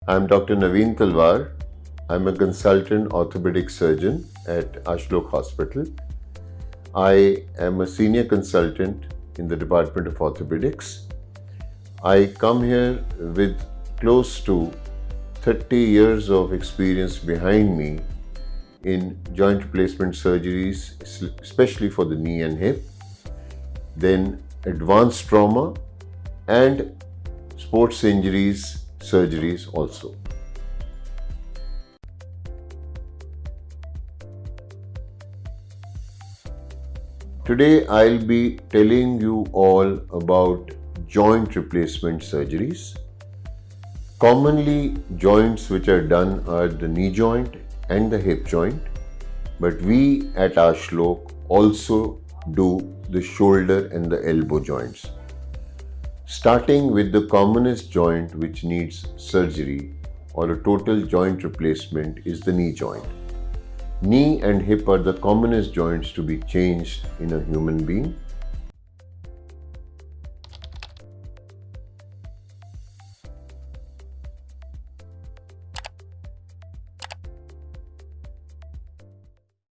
I'm Dr. Naveen Talwar. I'm a Consultant Orthopedic Surgeon at Aashlok Hospital. I am a Senior Consultant in the Department of Orthopedics. I come here with close to 30 years of experience behind me in joint replacement surgeries, especially for the knee and hip, then advanced trauma and sports injuries surgeries also. Today I'll be telling you all about joint replacement surgeries. Commonly, joints which are done are the knee joint and the hip joint, but we at Aashlok also do the shoulder and the elbow joints. Starting with the commonest joint which needs surgery or a total joint replacement is the knee joint. Knee and hip are the commonest joints to be changed in a human being.